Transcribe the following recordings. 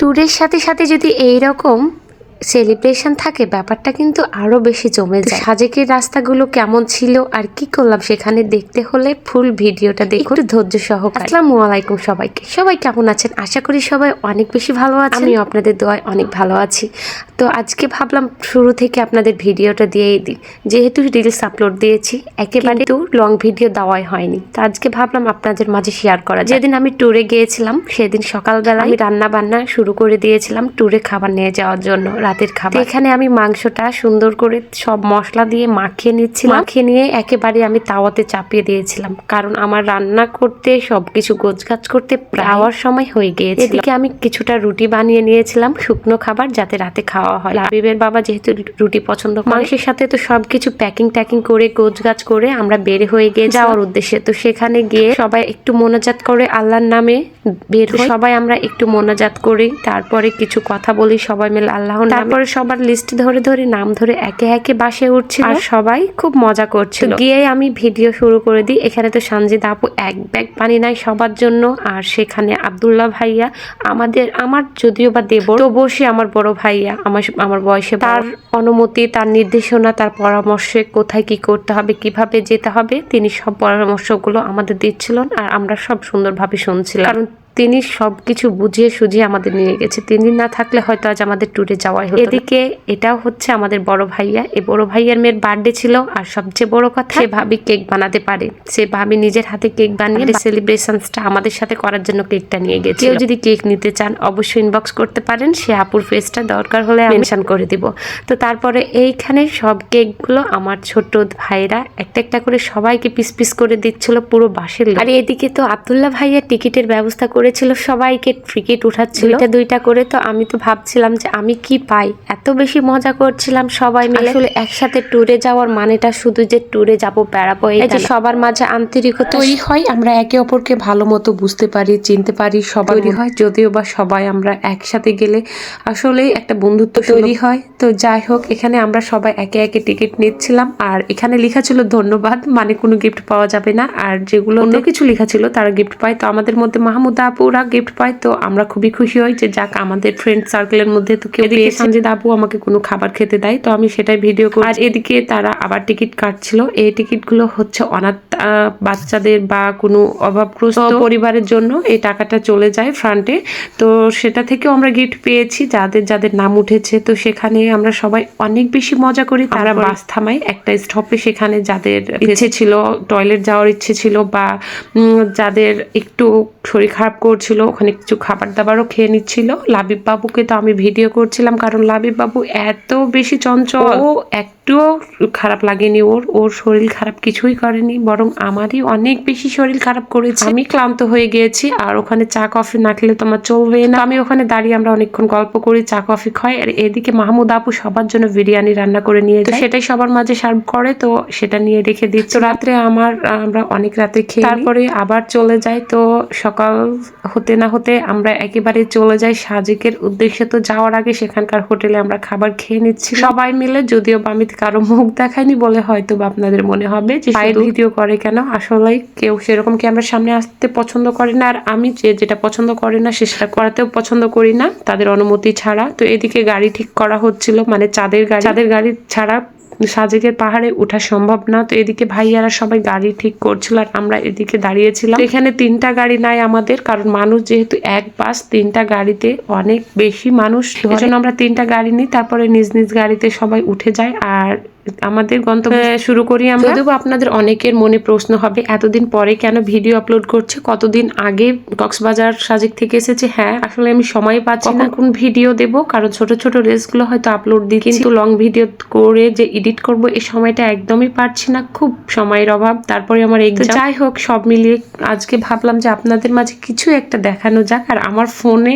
ট্যুরের সাথে সাথে যদি এইরকম সেলিব্রেশন থাকে ব্যাপারটা কিন্তু আরো বেশি জমে যায়। সাজেকের রাস্তাগুলো কেমন ছিল আর কি করলাম সেখানে দেখতে হলে ফুল ভিডিওটা দেখুন ধৈর্য সহকারে। আসসালামু আলাইকুম সবাইকে, সবাই কেমন আছেন? আশা করি সবাই অনেক বেশি ভালো আছেন। আমিও আপনাদের দোয়ায় অনেক ভালো আছি। তো আজকে ভাবলাম শুরু থেকে আপনাদের ভিডিওটা দিয়েই দিই, যেহেতু রিলস আপলোড দিয়েছি একেবারে তো লং ভিডিও দেওয়াই হয়নি, তো আজকে ভাবলাম আপনাদের মাঝে শেয়ার করা। যেদিন আমি ট্যুরে গিয়েছিলাম সেদিন সকালবেলা আমি রান্না বান্না শুরু করে দিয়েছিলাম ট্যুরে খাবার নিয়ে যাওয়ার জন্য, রাতের খাবার। এখানে আমি মাংসটা সুন্দর করে সব মশলা দিয়ে মাখিয়ে নিচ্ছিলাম, মাখিয়ে নিয়ে একেবারে আমি তাওয়াতে চাপিয়ে দিয়েছিলাম, কারণ আমার রান্না করতে সবকিছু গোছগাছ করতে প্রায় সময় হয়ে গিয়েছে। এদিকে আমি কিছুটা রুটি বানিয়ে নিয়েছিলাম শুকনো খাবার, যাতে রাতে খাওয়া হয়। লাবিবের বাবা যেহেতু রুটি পছন্দ করে, মাংসের সাথে তো সবকিছু প্যাকিং করে গোছগাছ করে আমরা বের হয়ে গিয়ে যাওয়ার উদ্দেশ্যে। তো সেখানে গিয়ে সবাই একটু মোনাজাত করে আল্লাহর নামে বের হই। সবাই আমরা একটু মোনাজাত করি, তারপরে কিছু কথা বলি সবাই মিলে আল্লাহর নামে। তারপরে সবার লিস্ট ধরে ধরে নাম ধরে একে একে বাসে উঠছিল আর সবাই খুব মজা করছিল। গিয়ে আমি ভিডিও শুরু করে দিই। এখানে তো সানজিদা আপু এক ব্যাগ পানি নাই সবার জন্য, আর সেখানে আব্দুল্লাহ ভাইয়া আমার যদিও বা দেবর, তবুও সে আমার বড় ভাইয়া, আমার বয়সে, তার অনুমতি, তার নির্দেশনা, তার পরামর্শে কোথায় কি করতে হবে, কিভাবে যেতে হবে, তিনি সব পরামর্শগুলো আমাদের দিচ্ছিলেন আর আমরা সব সুন্দরভাবে শুনছিলাম, কারণ তিনি সবকিছু বুঝিয়ে সুঝিয়ে আমাদের নিয়ে গেছে। তিনি না থাকলে হয়তো আজ আমাদের ট্যুরে যাওয়াই হতো। এদিকে এটাও হচ্ছে আমাদের বড় ভাইয়া, এই বড় ভাইয়ার মেয়ের বার্থডে ছিল, আর সবচেয়ে বড় কথা সে ভাবি কেক বানাতে পারে। সে ভাবি নিজের হাতে কেক বানিয়ে সেলিব্রেশনসটা আমাদের সাথে করার জন্য কেকটা নিয়ে গেছে। কেউ যদি কেক নিতে চান অবশ্যই ইনবক্স করতে পারেন, সে আপুর ফেসটা দরকার হলে মেনশন করে দিব। তো তারপরে এইখানে সব কেকগুলো আমার ছোট ভাইরা একটা একটা করে সবাইকে পিস পিস করে দিচ্ছিল পুরো বাসের। আর এদিকে তো আব্দুল্লাহ ভাইয়া টিকিটের ব্যবস্থা করেছিল, সবাইকে টিকিট উঠাচ্ছিল দুইটা করে। তো আমি তো ভাবছিলাম যে আমি কি পাই, এত বেশি মজা করছিলাম সবাই মিলে। আসলে একসাথে ট্যুরে যাওয়ার মানেটা শুধু যে ট্যুরে যাব বেড়াবো এই যে, সবার মাঝে আন্তরিকতা তৈরি হয়, আমরা একে অপরকে ভালো মতো বুঝতে পারি, চিনতে পারি, সবাই তৈরি হয়। যদিও বা সবাই আমরা একসাথে গেলে আসলে একটা বন্ধুত্ব তৈরি হয়। তো যাই হোক, এখানে আমরা সবাই একে একে টিকিট নিচ্ছিলাম, আর এখানে লেখা ছিল ধন্যবাদ, মানে কোনো গিফট পাওয়া যাবে না, আর যেগুলো অন্য কিছু লেখা ছিল তারা গিফট পায়। তো আমাদের মধ্যে মাহমুদা আপুরা গিফট পায়, তো আমরা খুবই খুশি হই যে যাক আমাদের ফ্রেন্ড সার্কেলের মধ্যে তো কেউ পেয়েছে। সানজিদা আপু আমাকে কোনো খাবার খেতে দেয়, তো আমি সেটাই ভিডিও করি। আর এদিকে তারা আবার টিকিট কাটছিল। এই টিকিটগুলো হচ্ছে অনাথ বাচ্চাদের বা কোনো অভাবগ্রস্ত পরিবারের জন্য এই টাকাটা চলে যায় ফ্রান্টে। তো সেটা থেকেও আমরা গিফট পেয়েছি যাদের যাদের নাম উঠেছে। তো সেখানে আমরা সবাই অনেক বেশি মজা করি। তারা বাস থামাই একটা স্টপে, সেখানে যাদের ইচ্ছে ছিল টয়লেট যাওয়ার ইচ্ছে ছিল বা যাদের একটু শরীর খারাপ করছিল ওখানে কিছু খাবার দাবারও খেয়ে নিচ্ছিল। লাবিব বাবুকে তো আমি ভিডিও করছিলাম, কারণ লাবিব বাবু এত বেশি চঞ্চল, ও একটুও খারাপ লাগেনি, ওর শরীর খারাপ কিছুই করেনি, বরং আমারই অনেক বেশি শরীর খারাপ করেছে। আমি ক্লান্ত হয়ে গিয়েছি, আর ওখানে চা কফি না খেলে তো আমার চলবে না। আমি ওখানে দাঁড়িয়ে আমরা অনেকক্ষণ গল্প করি, চা কফি খাই। আর এদিকে মাহমুদ আপু সবার জন্য বিরিয়ানি রান্না করে নিয়ে যায়, সেটাই সবার মাঝে সার্ভ করে, তো সেটা নিয়ে রেখে দিচ্ছি। রাত্রে আমরা অনেক রাতে খেয়ে তারপরে আবার চলে যাই। তো সকাল হতে না হতে আমরা একেবারে চলে যাই সাজেকের উদ্দেশ্যে। তো যাওয়ার আগে সেখানকার হোটেলে আমরা খাবার খেয়ে নিচ্ছি সবাই মিলে, যদিও বা আমি কারো মুখ দেখাইনি বলে হয়তো বা আপনাদের মনে হবে যে ভিডিও করে কেন। আসলে কেউ সেরকম ক্যামেরার সামনে আসতে পছন্দ করে না, আর আমি যেটা পছন্দ করে না সেটা করাতেও পছন্দ করি না তাদের অনুমতি ছাড়া। তো এদিকে গাড়ি ঠিক করা হচ্ছিল, মানে চাঁদের গাড়ি ছাড়া সাজেকের পাহাড়ে ওঠা সম্ভব না। তো এদিকে ভাইয়ারা সবাই গাড়ি ঠিক করছিল, আর আমরা এদিকে দাঁড়িয়েছিলাম। এখানে 3টা গাড়ি নাই আমাদের, কারণ মানুষ যেহেতু এক বাস, 3টা গাড়িতে অনেক বেশি মানুষ, এজন্য আমরা 3টা গাড়ি নিই, তারপরে নিজ নিজ গাড়িতে সবাই উঠে যায় আর আমাদের গন্তব্য শুরু করি আমরা। যদিও আপনাদের অনেকের মনে প্রশ্ন হবে এতদিন পরে কেন ভিডিও আপলোড করছে, কতদিন আগে কক্সবাজার সাজেক থেকে এসেছে। হ্যাঁ, আসলে আমি সময় পাচ্ছি না কোন ভিডিও দেব, কারণ ছোট ছোট রিলস গুলো হয়তো আপলোড দিই, কিন্তু লং ভিডিও করে যে এডিট করব এই সময়টা একদমই পারছি না, খুব সময়ের অভাব, তারপরে আমার এক্সাম। যাই হোক, সব মিলিয়ে আজকে ভাবলাম যে আপনাদের মাঝে কিছু একটা দেখানো যাক। আর আমার ফোনে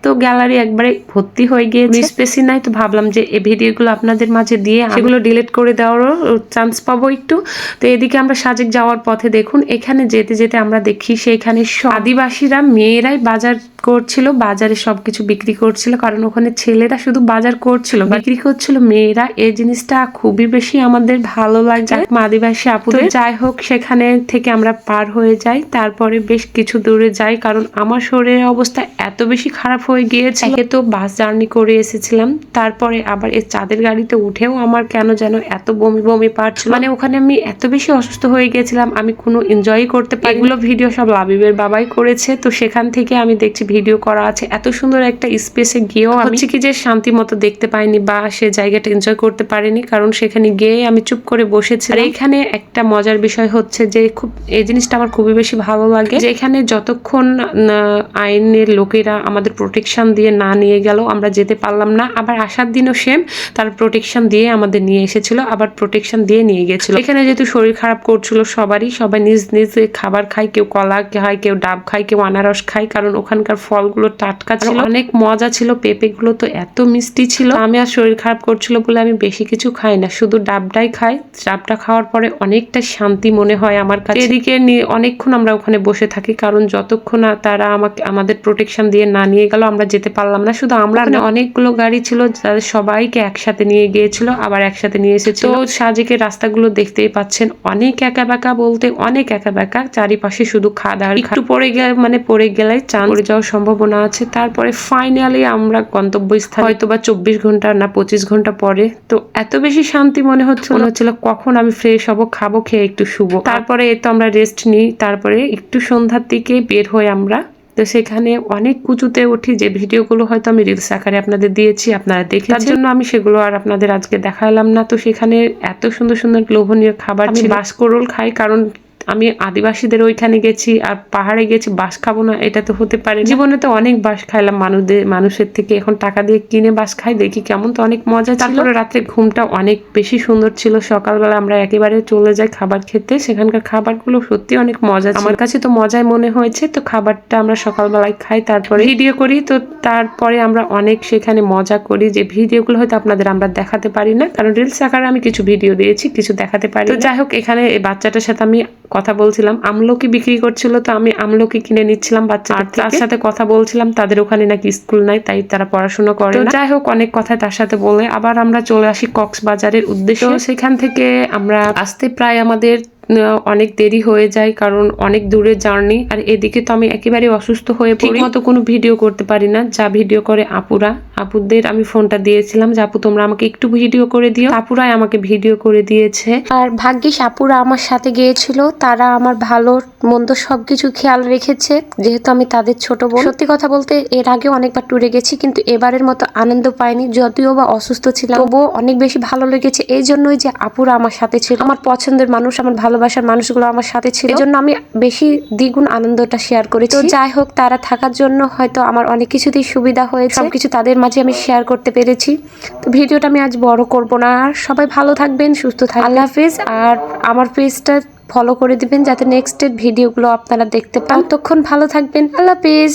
তো গ্যালারি একবারে ভর্তি হয়ে গিয়েছে, স্পেসই নাই, তো ভাবলাম যে এই ভিডিওগুলো আপনাদের মাঝে দিয়ে সেগুলো ডিলিট করে দেওয়ারও চান্স পাবো একটু। তো এদিকে আমরা সাজেক যাওয়ার পথে দেখুন, এখানে যেতে যেতে আমরা দেখি সেইখানে আদিবাসীরা মেয়েরাই বাজার করছিল, বাজারে সবকিছু বিক্রি করছিল, কারণ ওখানে ছেলেরা শুধু বাজার করছিল, বিক্রি করছিল মেয়েরা। এই জিনিসটা খুবই বেশি আমাদের ভালো লাগে আদিবাসী আপুদের। যাই হোক, সেখানে থেকে আমরা পার হয়ে যাই, তারপরে বেশ কিছু দূরে যাই, কারণ আমার শরীরের অবস্থা এত বেশি খারাপ হয়ে গিয়েছে। একে তো বাস জার্নি করে এসেছিলাম, তারপরে আবার এই চাঁদের গাড়িতে উঠেও আমার কেন যেন এত বমি বমি পাচ্ছিল, মানে ওখানে আমি এত বেশি অসুস্থ হয়ে গেছিলাম, আমি কোনো এনজয় করতে পারি। এগুলো ভিডিও সব লাবিবের বাবাই করেছে, তো সেখান থেকে আমি দেখছি ভিডিও করা আছে। এত সুন্দর একটা স্পেসে গিয়েও আমি হচ্ছে কি যে শান্তি মতো দেখতে পাইনি বা সে জায়গাটা এনজয় করতে পারিনি, কারণ সেখানে গিয়ে আমি চুপ করে বসেছি। আর এখানে একটা মজার বিষয় হচ্ছে যে খুব এই জিনিসটা আমার খুবই বেশি ভালো লাগে, যে এখানে যতক্ষণ আইনের লোকেরা আমাদের প্রোটেকশন দিয়ে না নিয়ে গেল আমরা যেতে পারলাম না। আবার আসার দিনও সেম, তারা প্রোটেকশন দিয়ে আমাদের নিয়ে এসেছিল, আবার প্রোটেকশন দিয়ে নিয়ে গেছিল। এখানে যেহেতু শরীর খারাপ করছিল সবাই নিজ নিজ খাবার খায়, কেউ কলা খায়, কেউ ডাব খায়, কেউ আনারস খায়, কারণ ওখানকার ফলগুলো টাটকা ছিল, অনেক মজা ছিল। পেঁপে গুলো তো এত মিষ্টি ছিল। আমি আর শরীর খারাপ করছিল বলে আমি বেশি কিছু খাই না, শুধু ডাবটাই খাই। ডাবটা খাওয়ার পরে অনেকটা শান্তি মনে হয় আমার কাছে। এদিকে অনেকক্ষণ আমরা ওখানে বসে থাকি, কারণ যতক্ষণ তারা আমাদের প্রোটেকশন দিয়ে না নিয়ে গেল আমরা যেতে পারলাম না। শুধু আমরা না, অনেকগুলো গাড়ি ছিল যাদের সবাইকে একসাথে নিয়ে গিয়েছিল, আবার একসাথে নিয়ে এসেছিল। তো সাজেকের রাস্তাগুলো দেখতেই পাচ্ছেন, অনেক একা বেঁকা, বলতে অনেক একা বেঁকা, চারিপাশে শুধু খাদ। আর একটু পড়ে গেলে চাঁদ পড়ে যাওয়ার সম্ভাবনা আছে। তারপরে ফাইনালি আমরা গন্তব্যস্থলে হয়তো বা 24 ঘন্টা না 25 ঘন্টা পরে, তো এত বেশি শান্তি মনে হচ্ছিল কখন আমি ফ্রেশ হবো, খাবো, খেয়ে একটু শুবো। তারপরে তো আমরা রেস্ট নিই, তারপরে একটু সন্ধ্যার দিকে বের হই আমরা। তো সেখানে অনেক উঁচুতে উঠি, যে ভিডিওগুলো হয়তো আমি রিলস আকারে আপনাদের দিয়েছি, আপনারা দেখে, তার জন্য আমি সেগুলো আর আপনাদের আজকে দেখালাম না। তো সেখানে এত সুন্দর সুন্দর লোভনীয় খাবার ছিল। বাসকরোল খাই, কারণ আমি আদিবাসীদের ওইখানে গেছি আর পাহাড়ে গেছি, বাস খাবো না এটা তো হতে পারে। জীবনে তো অনেক বাস খাইলাম মানুষের থেকে, এখন টাকা দিয়ে কিনে বাস খাই, দেখি কেমন, তো অনেক মজা ছিল। তারপরে রাত্রে ঘুমটা অনেক বেশি সুন্দর ছিল। সকালবেলা আমরা একেবারে চলে যাই খাবার খেতে, সেখানকার খাবারগুলো সত্যি অনেক মজা, আমার কাছে তো মজাই মনে হয়েছে। তো খাবারটা আমরা সকালবেলায় খাই, তারপরে ভিডিও করি। তো তারপরে আমরা অনেক সেখানে মজা করি, যে ভিডিওগুলো হয়তো আপনাদের আমরা দেখাতে পারি না, কারণ রিলস আকারে আমি কিছু ভিডিও দিয়েছি, কিছু দেখাতে পারি। তো যাই হোক, এখানে এই বাচ্চাটার সাথে আমি কথা বলছিলাম, আমলকি বিক্রি করছিল, তো আমি আমলকি কিনে নিচ্ছিলাম বাচ্চা, আর তার সাথে কথা বলছিলাম। তাদের ওখানে নাকি স্কুল নাই, তাই তারা পড়াশোনা করে না। যাই হোক, অনেক কথা তার সাথে বলে আবার আমরা চলে আসি কক্সবাজারের উদ্দেশ্যে। সেখান থেকে আমরা আসতে প্রায় আমাদের অনেক দেরি হয়ে যায়, কারণ অনেক দূরের জার্নি। আর এদিকে তো আমি একেবারে অসুস্থ হয়ে পড়ি, ঠিকমতো কোনো ভিডিও করতে পারি না। যা ভিডিও করে আপুদের আমি ফোনটা দিয়েছিলাম যে আপু তোমরা আমাকে একটু ভিডিও করে দিও, আপুরাই আমাকে ভিডিও করে দিয়েছে। আর ভাগ্যিস আপুরা আমার সাথে গিয়েছিল, তারা আমার ভালো মন্দ সবকিছু খেয়াল রেখেছে, যেহেতু আমি তাদের ছোট বোন। সত্যি কথা বলতে এর আগে অনেকবার ট্যুরে গেছি, কিন্তু এবারের মতো আনন্দ পাইনি, যদিও বা অসুস্থ ছিলাম, তবুও অনেক বেশি ভালো লেগেছে। এই জন্যই যে আপুরা আমার সাথে ছিল, আমার পছন্দের মানুষ, আমার ভালোবাসার মানুষগুলো আমার সাথে ছিল, এই জন্য আমি বেশি দ্বিগুণ আনন্দটা শেয়ার করেছি। তো যাই হোক, তারা থাকার জন্য হয়তো আমার অনেক কিছুতেই সুবিধা হয়েছে, সবকিছু তাদের মাঝে আমি শেয়ার করতে পেরেছি। তো ভিডিওটা আমি আজ বড় করব না, আর সবাই ভালো থাকবেন, সুস্থ থাকবেন, আল্লাহ হাফেজ। আর আমার পেজটা ফলো করে দিবেন, যাতে নেক্সটের ভিডিওগুলো আপনারা দেখতে পান। ততক্ষণ ভালো থাকবেন, আল্লাহ হাফেজ।